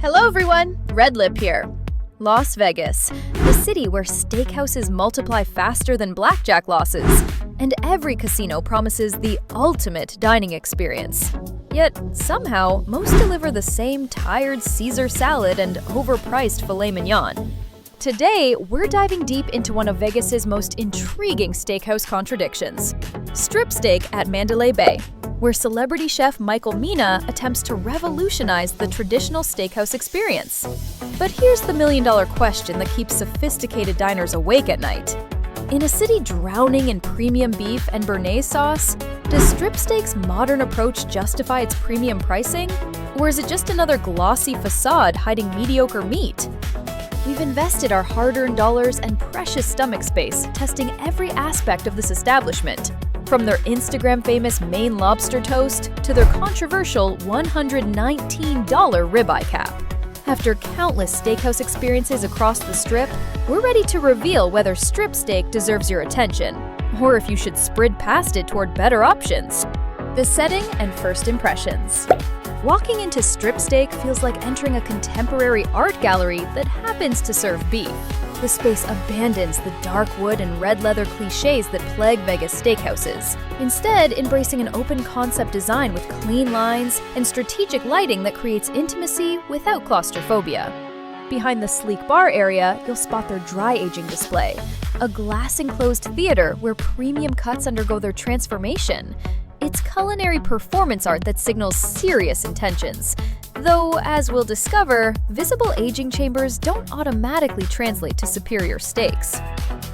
Hello everyone, Red Lip here. Las Vegas, the city where steakhouses multiply faster than blackjack losses, and every casino promises the ultimate dining experience. Yet, somehow, most deliver the same tired Caesar salad and overpriced filet mignon. Today, we're diving deep into one of Vegas's most intriguing steakhouse contradictions, strip steak at Mandalay Bay, where celebrity chef Michael Mina attempts to revolutionize the traditional steakhouse experience. But here's the million-dollar question that keeps sophisticated diners awake at night. In a city drowning in premium beef and béarnaise sauce, does strip steak's modern approach justify its premium pricing? Or is it just another glossy facade hiding mediocre meat? We've invested our hard-earned dollars and precious stomach space testing every aspect of this establishment, from their Instagram-famous Maine lobster toast to their controversial $119 ribeye cap. After countless steakhouse experiences across the Strip, we're ready to reveal whether strip steak deserves your attention, or if you should sprint past it toward better options. The setting and first impressions. Walking into strip steak feels like entering a contemporary art gallery that happens to serve beef. The space abandons the dark wood and red leather cliches that plague Vegas steakhouses, instead embracing an open concept design with clean lines and strategic lighting that creates intimacy without claustrophobia. Behind the sleek bar area, you'll spot their dry aging display, a glass-enclosed theater where premium cuts undergo their transformation. It's culinary performance art that signals serious intentions. Though, as we'll discover, visible aging chambers don't automatically translate to superior steaks.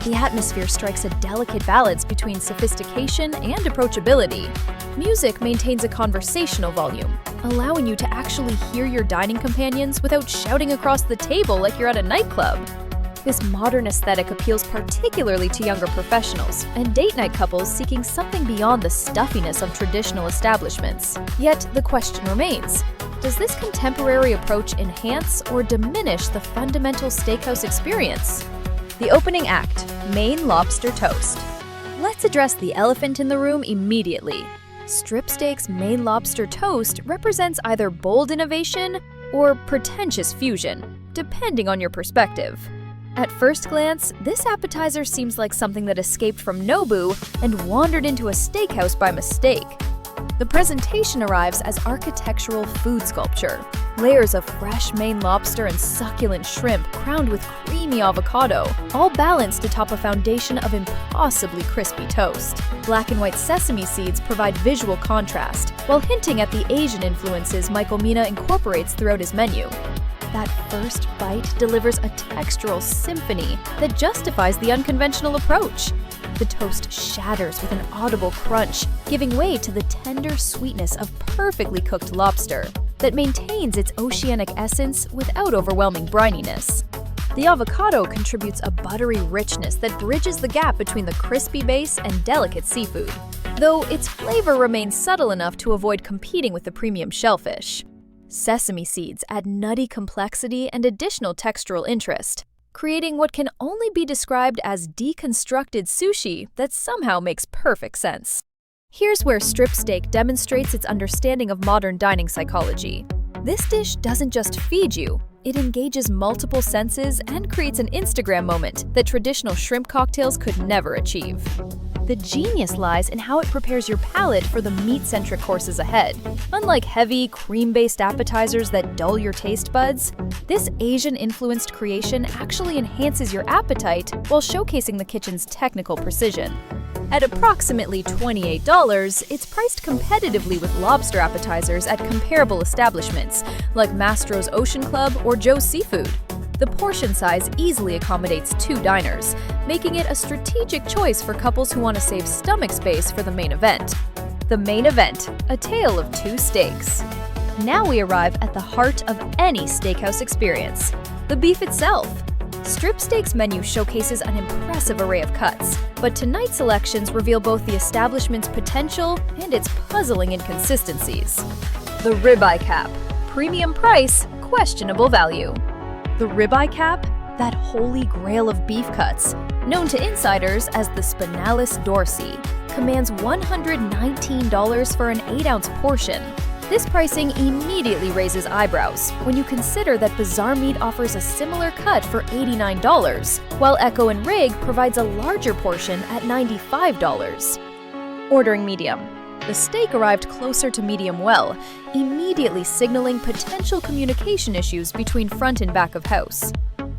The atmosphere strikes a delicate balance between sophistication and approachability. Music maintains a conversational volume, allowing you to actually hear your dining companions without shouting across the table like you're at a nightclub. This modern aesthetic appeals particularly to younger professionals and date-night couples seeking something beyond the stuffiness of traditional establishments. Yet, the question remains, does this contemporary approach enhance or diminish the fundamental steakhouse experience? The opening act, Maine lobster toast. Let's address the elephant in the room immediately. Strip steak's Maine lobster toast represents either bold innovation or pretentious fusion, depending on your perspective. At first glance, this appetizer seems like something that escaped from Nobu and wandered into a steakhouse by mistake. The presentation arrives as architectural food sculpture. Layers of fresh Maine lobster and succulent shrimp crowned with creamy avocado, all balanced atop a foundation of impossibly crispy toast. Black and white sesame seeds provide visual contrast, while hinting at the Asian influences Michael Mina incorporates throughout his menu. That first bite delivers a textural symphony that justifies the unconventional approach. The toast shatters with an audible crunch, giving way to the tender sweetness of perfectly cooked lobster that maintains its oceanic essence without overwhelming brininess. The avocado contributes a buttery richness that bridges the gap between the crispy base and delicate seafood, though its flavor remains subtle enough to avoid competing with the premium shellfish. Sesame seeds add nutty complexity and additional textural interest, creating what can only be described as deconstructed sushi that somehow makes perfect sense. Here's where strip steak demonstrates its understanding of modern dining psychology. This dish doesn't just feed you, it engages multiple senses and creates an Instagram moment that traditional shrimp cocktails could never achieve. The genius lies in how it prepares your palate for the meat-centric courses ahead. Unlike heavy, cream-based appetizers that dull your taste buds, this Asian-influenced creation actually enhances your appetite while showcasing the kitchen's technical precision. At approximately $28, it's priced competitively with lobster appetizers at comparable establishments, like Mastro's Ocean Club or Joe's Seafood. The portion size easily accommodates 2 diners, making it a strategic choice for couples who want to save stomach space for the main event. The main event, a tale of 2 steaks. Now we arrive at the heart of any steakhouse experience, the beef itself. Strip Steak's menu showcases an impressive array of cuts, but tonight's selections reveal both the establishment's potential and its puzzling inconsistencies. The ribeye cap, premium price, questionable value. The ribeye cap, that holy grail of beef cuts, known to insiders as the Spinalis dorsi, commands $119 for an 8-ounce portion. This pricing immediately raises eyebrows when you consider that Bazaar Meat offers a similar cut for $89, while Echo and Rig provides a larger portion at $95. Ordering medium. The steak arrived closer to medium well, immediately signaling potential communication issues between front and back of house.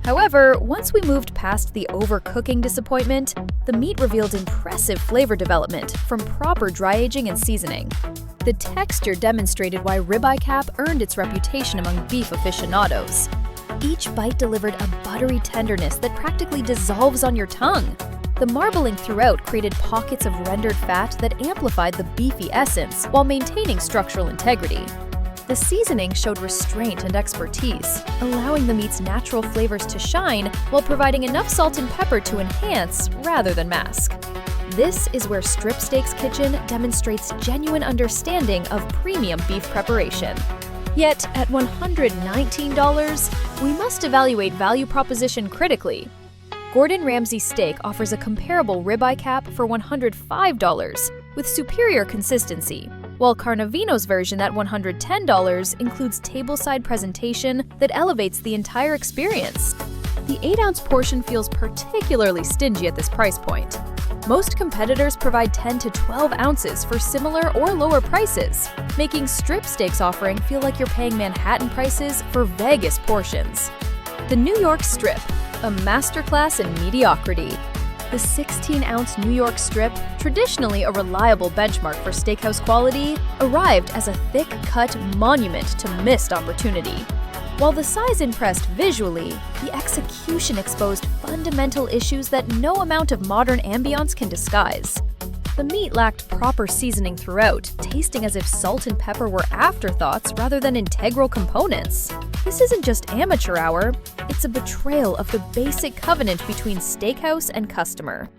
However, once we moved past the overcooking disappointment, the meat revealed impressive flavor development from proper dry aging and seasoning. The texture demonstrated why ribeye cap earned its reputation among beef aficionados. Each bite delivered a buttery tenderness that practically dissolves on your tongue. The marbling throughout created pockets of rendered fat that amplified the beefy essence while maintaining structural integrity. The seasoning showed restraint and expertise, allowing the meat's natural flavors to shine while providing enough salt and pepper to enhance rather than mask. This is where Strip Steaks Kitchen demonstrates genuine understanding of premium beef preparation. Yet, at $119, we must evaluate value proposition critically. Gordon Ramsay Steak offers a comparable ribeye cap for $105 with superior consistency, while Carnavino's version at $110 includes tableside presentation that elevates the entire experience. The 8-ounce portion feels particularly stingy at this price point. Most competitors provide 10 to 12 ounces for similar or lower prices, making Strip Steaks offering feel like you're paying Manhattan prices for Vegas portions. The New York Strip, a masterclass in mediocrity. The 16-ounce New York Strip, traditionally a reliable benchmark for steakhouse quality, arrived as a thick-cut monument to missed opportunity. While the size impressed visually, the execution exposed fundamental issues that no amount of modern ambiance can disguise. The meat lacked proper seasoning throughout, tasting as if salt and pepper were afterthoughts rather than integral components. This isn't just amateur hour, it's a betrayal of the basic covenant between steakhouse and customer.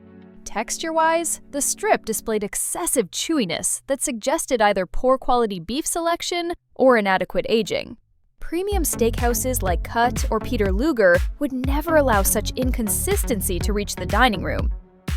Texture-wise, the strip displayed excessive chewiness that suggested either poor quality beef selection or inadequate aging. Premium steakhouses like Cut or Peter Luger would never allow such inconsistency to reach the dining room.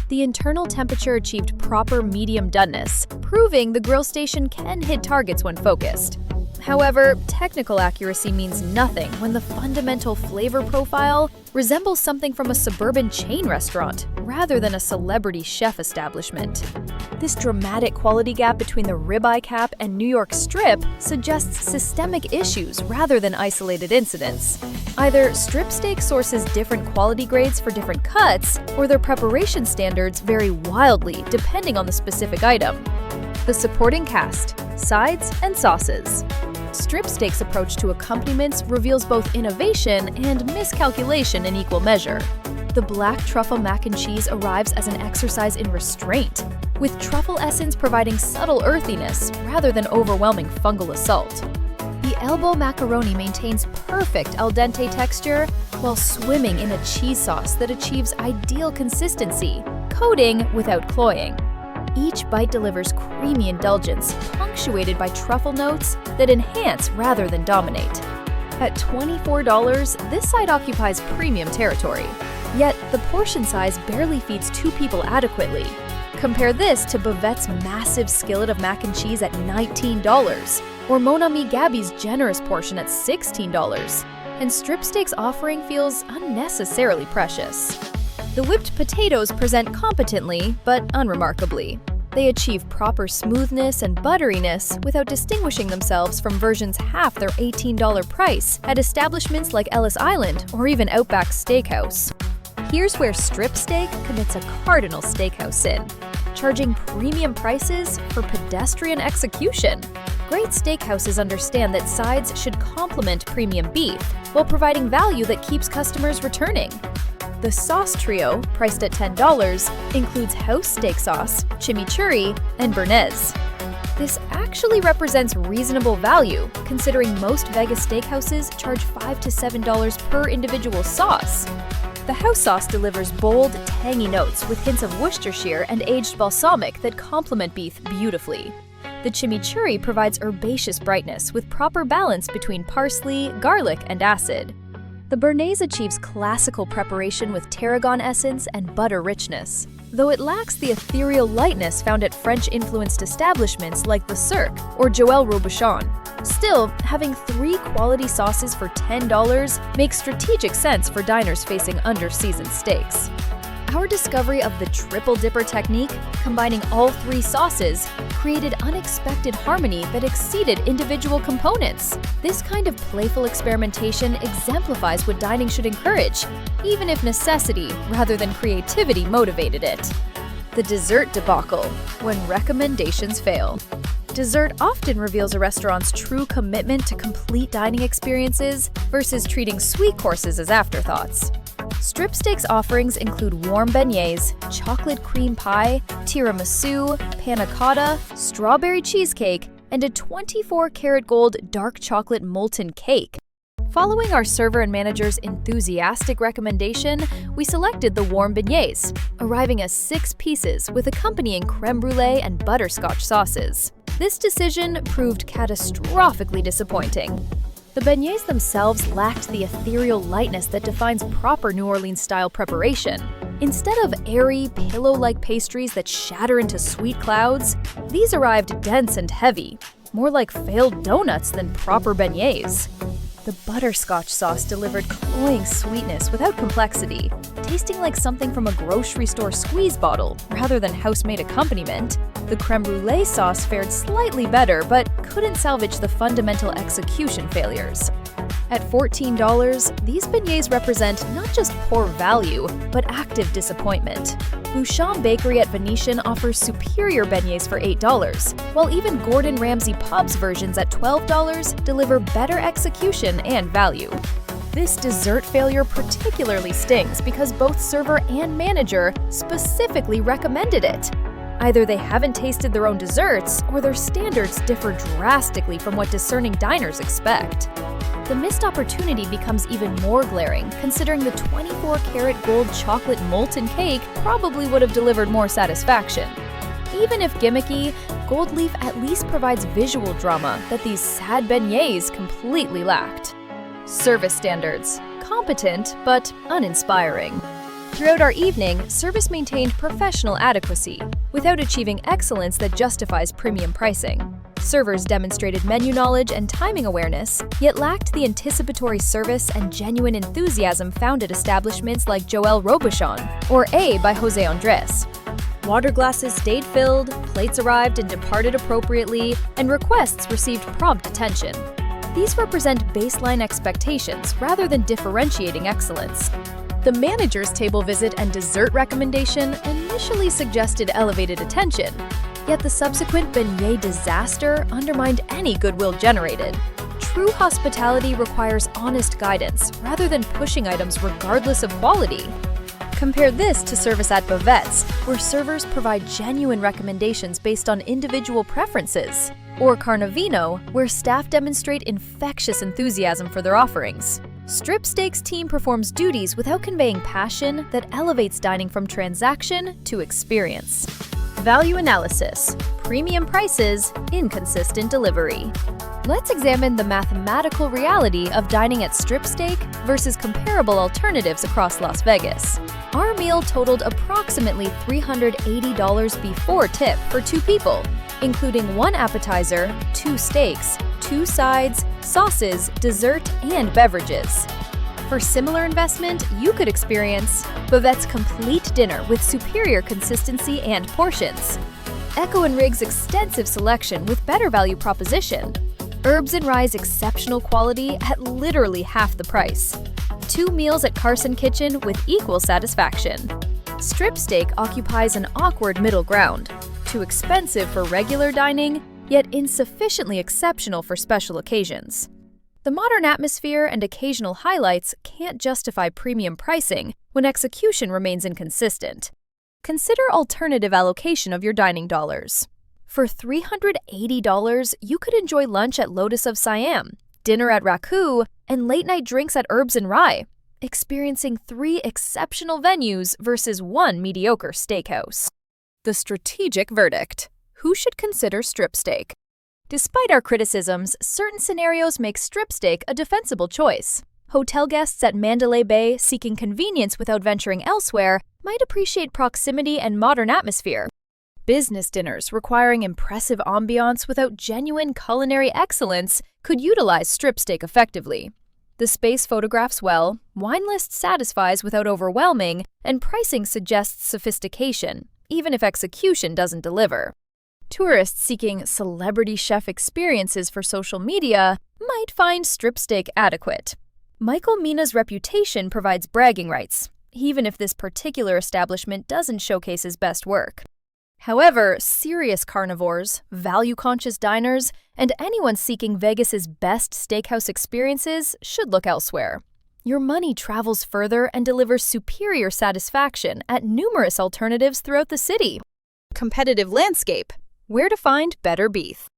The internal temperature achieved proper medium doneness, proving the grill station can hit targets when focused. However, technical accuracy means nothing when the fundamental flavor profile resembles something from a suburban chain restaurant rather than a celebrity chef establishment. This dramatic quality gap between the ribeye cap and New York Strip suggests systemic issues rather than isolated incidents. Either strip steak sources different quality grades for different cuts, or their preparation standards vary wildly depending on the specific item. The supporting cast, sides, and sauces. Strip Steak's approach to accompaniments reveals both innovation and miscalculation in equal measure. The black truffle mac and cheese arrives as an exercise in restraint, with truffle essence providing subtle earthiness rather than overwhelming fungal assault. The elbow macaroni maintains perfect al dente texture while swimming in a cheese sauce that achieves ideal consistency, coating without cloying. Each bite delivers creamy indulgence, punctuated by truffle notes that enhance rather than dominate. At $24, this side occupies premium territory. Yet, the portion size barely feeds 2 people adequately. Compare this to Bavette's massive skillet of mac and cheese at $19, or Mon Ami Gabby's generous portion at $16, and Strip Steak's offering feels unnecessarily precious. The whipped potatoes present competently, but unremarkably. They achieve proper smoothness and butteriness without distinguishing themselves from versions half their $18 price at establishments like Ellis Island or even Outback Steakhouse. Here's where Strip Steak commits a cardinal steakhouse sin, charging premium prices for pedestrian execution. Great steakhouses understand that sides should complement premium beef while providing value that keeps customers returning. The sauce trio, priced at $10, includes house steak sauce, chimichurri, and béarnaise. This actually represents reasonable value, considering most Vegas steakhouses charge $5 to $7 per individual sauce. The house sauce delivers bold, tangy notes with hints of Worcestershire and aged balsamic that complement beef beautifully. The chimichurri provides herbaceous brightness with proper balance between parsley, garlic, and acid. The béarnaise achieves classical preparation with tarragon essence and butter richness, though it lacks the ethereal lightness found at French-influenced establishments like the Cirque or Joël Robuchon. Still, having 3 quality sauces for $10 makes strategic sense for diners facing under-seasoned steaks. Our discovery of the triple dipper technique, combining all 3 sauces, created unexpected harmony that exceeded individual components. This kind of playful experimentation exemplifies what dining should encourage, even if necessity rather than creativity motivated it. The dessert debacle, when recommendations fail. Dessert often reveals a restaurant's true commitment to complete dining experiences versus treating sweet courses as afterthoughts. Strip steaks offerings include warm beignets, chocolate cream pie, tiramisu, panna cotta, strawberry cheesecake, and a 24-karat gold dark chocolate molten cake. Following our server and manager's enthusiastic recommendation, we selected the warm beignets, arriving as 6 pieces with accompanying creme brulee and butterscotch sauces. This decision proved catastrophically disappointing. The beignets themselves lacked the ethereal lightness that defines proper New Orleans-style preparation. Instead of airy, pillow-like pastries that shatter into sweet clouds, these arrived dense and heavy, more like failed donuts than proper beignets. The butterscotch sauce delivered cloying sweetness without complexity, tasting like something from a grocery store squeeze bottle rather than house-made accompaniment. The creme brulee sauce fared slightly better, but couldn't salvage the fundamental execution failures. At $14, these beignets represent not just poor value, but active disappointment. Bouchon Bakery at Venetian offers superior beignets for $8, while even Gordon Ramsay Pub's versions at $12 deliver better execution and value. This dessert failure particularly stings because both server and manager specifically recommended it. Either they haven't tasted their own desserts, or their standards differ drastically from what discerning diners expect. The missed opportunity becomes even more glaring, considering the 24-karat gold chocolate molten cake probably would have delivered more satisfaction. Even if gimmicky, gold leaf at least provides visual drama that these sad beignets completely lacked. Service standards: competent but uninspiring. Throughout our evening, service maintained professional adequacy, without achieving excellence that justifies premium pricing. Servers demonstrated menu knowledge and timing awareness, yet lacked the anticipatory service and genuine enthusiasm found at establishments like Joël Robuchon or A by José Andrés. Water glasses stayed filled, plates arrived and departed appropriately, and requests received prompt attention. These represent baseline expectations rather than differentiating excellence. The manager's table visit and dessert recommendation initially suggested elevated attention, yet the subsequent beignet disaster undermined any goodwill generated. True hospitality requires honest guidance rather than pushing items regardless of quality. Compare this to service at Bouvette's, where servers provide genuine recommendations based on individual preferences, or Carnavino, where staff demonstrate infectious enthusiasm for their offerings. Strip Steak's team performs duties without conveying passion that elevates dining from transaction to experience. Value analysis: premium prices, inconsistent delivery. Let's examine the mathematical reality of dining at Strip Steak versus comparable alternatives across Las Vegas. Our meal totaled approximately $380 before tip for 2 people, including 1 appetizer, 2 steaks, 2 sides, sauces, dessert, and beverages. For similar investment, you could experience Bouvette's complete dinner with superior consistency and portions, Echo & Rig's extensive selection with better value proposition, Herbs & Rye's exceptional quality at literally half the price, 2 meals at Carson Kitchen with equal satisfaction. Strip Steak occupies an awkward middle ground, too expensive for regular dining, yet insufficiently exceptional for special occasions. The modern atmosphere and occasional highlights can't justify premium pricing when execution remains inconsistent. Consider alternative allocation of your dining dollars. For $380, you could enjoy lunch at Lotus of Siam, dinner at Raku, and late-night drinks at Herbs & Rye, experiencing 3 exceptional venues versus 1 mediocre steakhouse. The strategic verdict: who should consider Strip Steak? Despite our criticisms, certain scenarios make Strip Steak a defensible choice. Hotel guests at Mandalay Bay seeking convenience without venturing elsewhere might appreciate proximity and modern atmosphere. Business dinners requiring impressive ambiance without genuine culinary excellence could utilize strip steak effectively. The space photographs well, wine list satisfies without overwhelming, and pricing suggests sophistication, even if execution doesn't deliver. Tourists seeking celebrity chef experiences for social media might find strip steak adequate. Michael Mina's reputation provides bragging rights, even if this particular establishment doesn't showcase his best work. However, serious carnivores, value-conscious diners, and anyone seeking Vegas's best steakhouse experiences should look elsewhere. Your money travels further and delivers superior satisfaction at numerous alternatives throughout the city. Competitive landscape. Where to find better beef.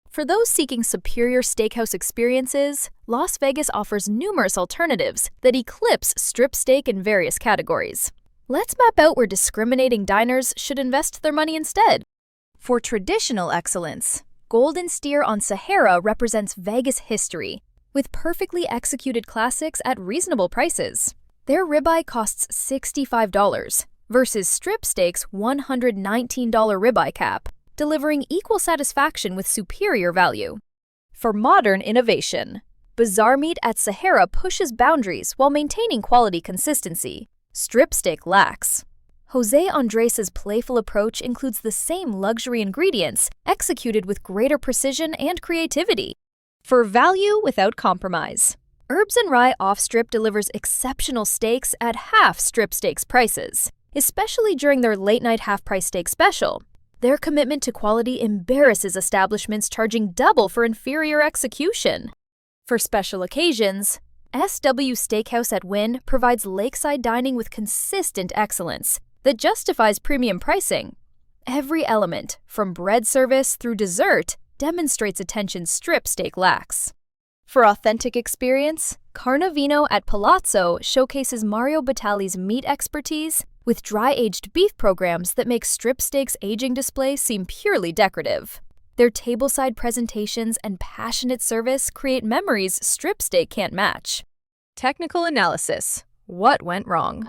For those seeking superior steakhouse experiences, Las Vegas offers numerous alternatives that eclipse strip steak in various categories. Let's map out where discriminating diners should invest their money instead. For traditional excellence, Golden Steer on Sahara represents Vegas history, with perfectly executed classics at reasonable prices. Their ribeye costs $65 versus strip steak's $119 ribeye cap, delivering equal satisfaction with superior value. For modern innovation, Bazaar Meat at Sahara pushes boundaries while maintaining quality consistency. Strip steak lacks. Jose Andres' playful approach includes the same luxury ingredients, executed with greater precision and creativity. For value without compromise, Herbs & Rye Off-Strip delivers exceptional steaks at half strip steaks prices, especially during their late-night half-price steak special. Their commitment to quality embarrasses establishments charging double for inferior execution. For special occasions, SW Steakhouse at Wynn provides lakeside dining with consistent excellence that justifies premium pricing. Every element, from bread service through dessert, demonstrates attention strip steak lacks. For authentic experience, Carnavino at Palazzo showcases Mario Batali's meat expertise with dry-aged beef programs that make strip steaks' aging display seem purely decorative. Their tableside presentations and passionate service create memories strip steak can't match. Technical analysis. What went wrong?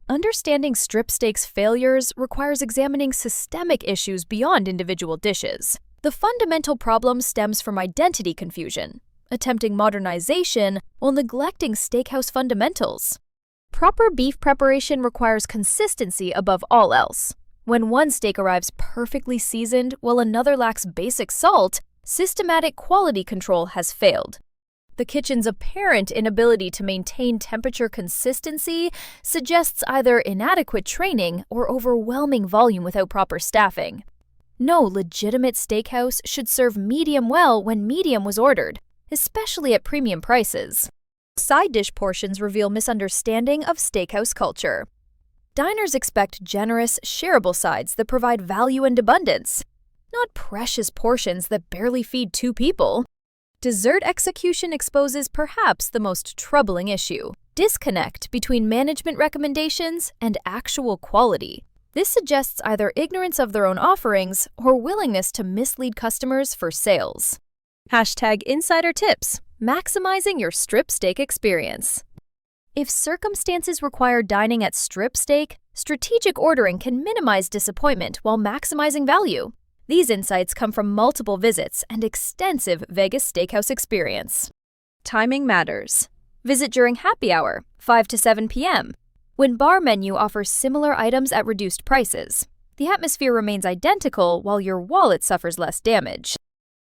Understanding strip steak's failures requires examining systemic issues beyond individual dishes. The fundamental problem stems from identity confusion, attempting modernization while neglecting steakhouse fundamentals. Proper beef preparation requires consistency above all else. When one steak arrives perfectly seasoned while another lacks basic salt, systematic quality control has failed. The kitchen's apparent inability to maintain temperature consistency suggests either inadequate training or overwhelming volume without proper staffing. No legitimate steakhouse should serve medium well when medium was ordered, especially at premium prices. Side dish portions reveal misunderstanding of steakhouse culture. Diners expect generous, shareable sides that provide value and abundance, not precious portions that barely feed two people. Dessert execution exposes perhaps the most troubling issue: disconnect between management recommendations and actual quality. This suggests either ignorance of their own offerings or willingness to mislead customers for sales. #Insider Tips: maximizing your strip steak experience. If circumstances require dining at strip steak, strategic ordering can minimize disappointment while maximizing value. These insights come from multiple visits and extensive Vegas steakhouse experience. Timing matters. Visit during happy hour, 5 to 7 p.m., when bar menu offers similar items at reduced prices. The atmosphere remains identical while your wallet suffers less damage.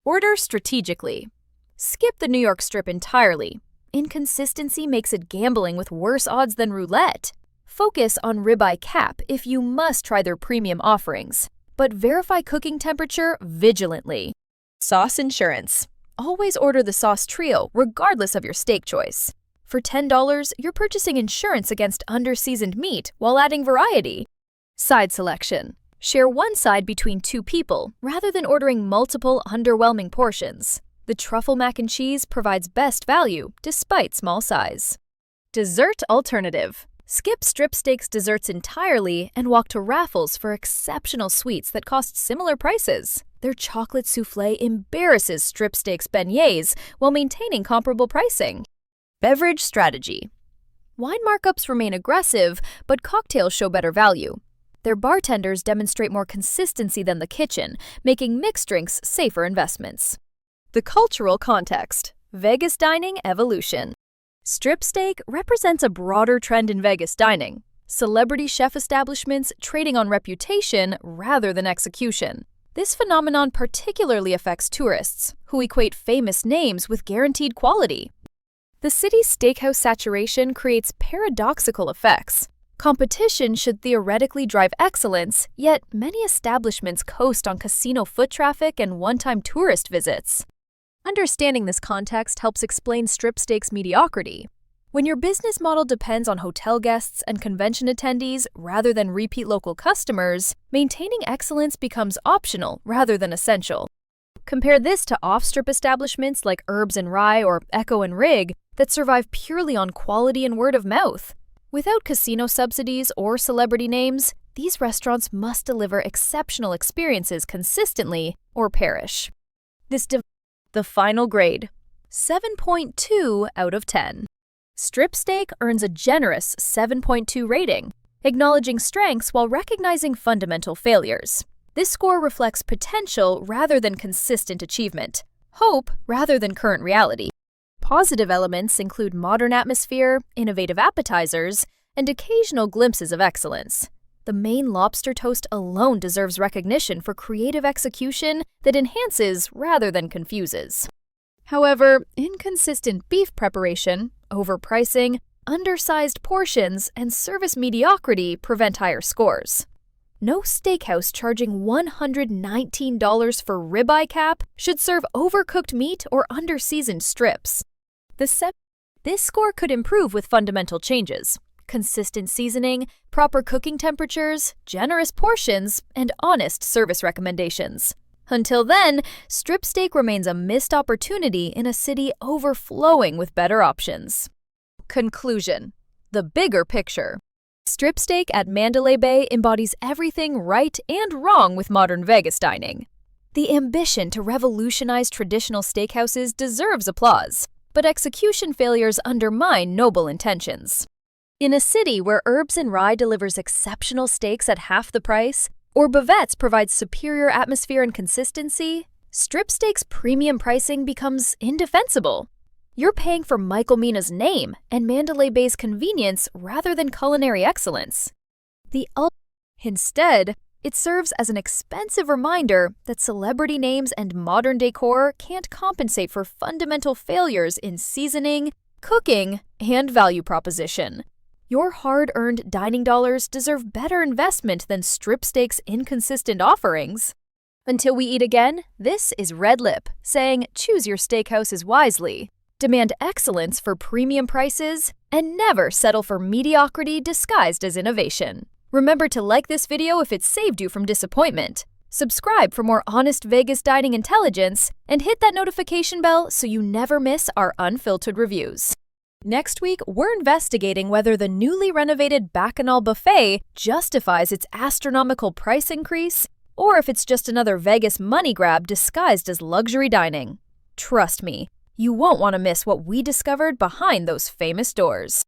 Order strategically. Skip the New York Strip entirely. Inconsistency makes it gambling with worse odds than roulette. Focus on ribeye cap if you must try their premium offerings, but verify cooking temperature vigilantly. Sauce insurance. Always order the sauce trio regardless of your steak choice. For $10, you're purchasing insurance against under-seasoned meat while adding variety. Side selection. Share one side between two people rather than ordering multiple underwhelming portions. The truffle mac and cheese provides best value despite small size. Dessert alternative. Skip strip steaks desserts entirely and walk to Raffles for exceptional sweets that cost similar prices. Their chocolate soufflé embarrasses strip steaks beignets while maintaining comparable pricing. Beverage strategy. Wine markups remain aggressive, but cocktails show better value. Their bartenders demonstrate more consistency than the kitchen, making mixed drinks safer investments. The cultural context: Vegas dining evolution. Strip steak represents a broader trend in Vegas dining. Celebrity chef establishments trading on reputation rather than execution. This phenomenon particularly affects tourists, who equate famous names with guaranteed quality. The city's steakhouse saturation creates paradoxical effects. Competition should theoretically drive excellence, yet many establishments coast on casino foot traffic and one-time tourist visits. Understanding this context helps explain strip steak's mediocrity. When your business model depends on hotel guests and convention attendees rather than repeat local customers, maintaining excellence becomes optional rather than essential. Compare this to off-strip establishments like Herbs and Rye or Echo and Rig that survive purely on quality and word of mouth. Without casino subsidies or celebrity names, these restaurants must deliver exceptional experiences consistently or perish. The final grade: 7.2 out of 10. Strip steak earns a generous 7.2 rating, acknowledging strengths while recognizing fundamental failures. This score reflects potential rather than consistent achievement, hope rather than current reality. Positive elements include modern atmosphere, innovative appetizers, and occasional glimpses of excellence. The Maine lobster toast alone deserves recognition for creative execution that enhances rather than confuses. However, inconsistent beef preparation, overpricing, undersized portions, and service mediocrity prevent higher scores. No steakhouse charging $119 for ribeye cap should serve overcooked meat or under-seasoned strips. This score could improve with fundamental changes: consistent seasoning, proper cooking temperatures, generous portions, and honest service recommendations. Until then, strip steak remains a missed opportunity in a city overflowing with better options. Conclusion: the bigger picture. Strip steak at Mandalay Bay embodies everything right and wrong with modern Vegas dining. The ambition to revolutionize traditional steakhouses deserves applause, but execution failures undermine noble intentions. In a city where Herbs and Rye delivers exceptional steaks at half the price, or Bavette's provides superior atmosphere and consistency, strip steak's premium pricing becomes indefensible. You're paying for Michael Mina's name and Mandalay Bay's convenience rather than culinary excellence. Instead, it serves as an expensive reminder that celebrity names and modern decor can't compensate for fundamental failures in seasoning, cooking, and value proposition. Your hard-earned dining dollars deserve better investment than strip steak's inconsistent offerings. Until we eat again, this is Red Lip, saying choose your steakhouses wisely, demand excellence for premium prices, and never settle for mediocrity disguised as innovation. Remember to like this video if it saved you from disappointment. Subscribe for more honest Vegas dining intelligence, and hit that notification bell so you never miss our unfiltered reviews. Next week, we're investigating whether the newly renovated Bacchanal Buffet justifies its astronomical price increase, or if it's just another Vegas money grab disguised as luxury dining. Trust me, you won't want to miss what we discovered behind those famous doors.